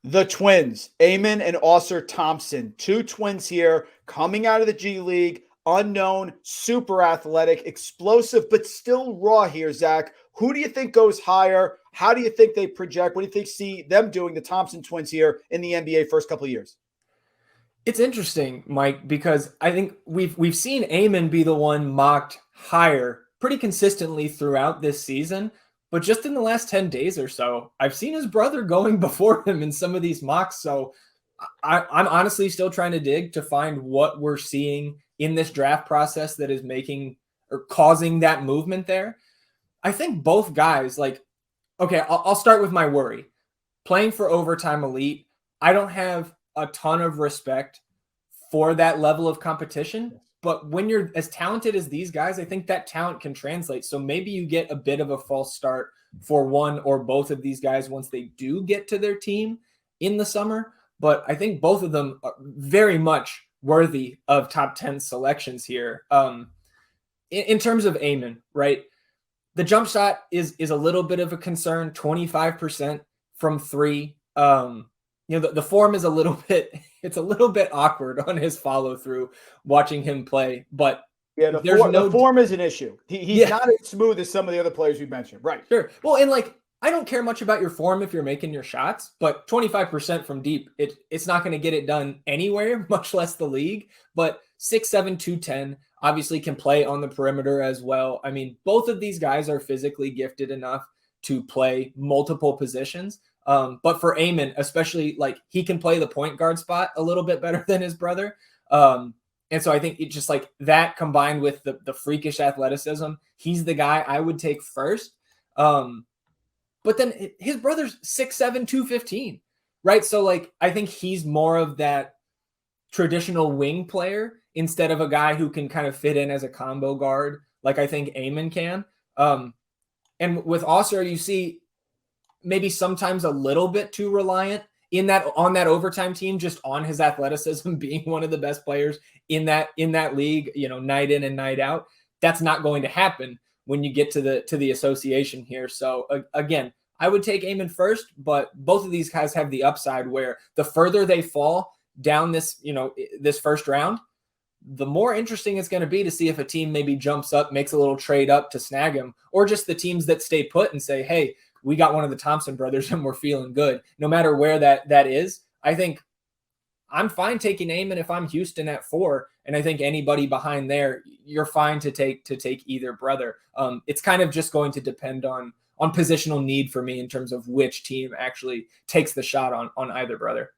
The twins, Amen and Ausar Thompson, two twins here coming out of the G League, unknown, super athletic, explosive, but still raw here, Zach. Who do you think goes higher? How do you think they project? What do you think see them doing, the Thompson twins here in the NBA first couple of years? It's interesting, Mike, because I think we've seen Amen be the one mocked higher pretty consistently throughout this season. But just in the last 10 days or so, I've seen his brother going before him in some of these mocks. So I'm honestly still trying to dig to find what we're seeing in this draft process that is making or causing that movement there. I think both guys, okay, I'll start with my worry. Playing for overtime elite, I don't have a ton of respect for that level of competition. But when you're as talented as these guys, I think that talent can translate. So maybe you get a bit of a false start for one or both of these guys once they do get to their team in the summer. But I think both of them are very much worthy of top 10 selections here. In terms of Amen, right? The jump shot is a little bit of a concern, 25% from three. The form is a little bit awkward on his follow through watching him play, but yeah, the form is an issue. He's not as smooth as some of the other players you mentioned. Right. Sure. Well, and I don't care much about your form if you're making your shots, but 25% from deep, it's not going to get it done anywhere, much less the league. But 6'7", 210, obviously can play on the perimeter as well. I mean, both of these guys are physically gifted enough to play multiple positions. But for Amen, especially, he can play the point guard spot a little bit better than his brother. And so I think it just that combined with the freakish athleticism, he's the guy I would take first. But then his brother's 6'7", 215, right? So I think he's more of that traditional wing player instead of a guy who can kind of fit in as a combo guard, like I think Amen can. And with Ausar, you see maybe sometimes a little bit too reliant on that overtime team, just on his athleticism being one of the best players in that league, night in and night out. That's not going to happen when you get to the association here. So again, I would take Amen first, but both of these guys have the upside where the further they fall down this first round, the more interesting it's going to be to see if a team maybe jumps up, makes a little trade up to snag him, or just the teams that stay put and say, hey, we got one of the Thompson brothers and we're feeling good. No matter where that is, I think I'm fine taking Amen if I'm Houston at 4. And I think anybody behind there, you're fine to take either brother. It's kind of just going to depend on positional need for me in terms of which team actually takes the shot on either brother.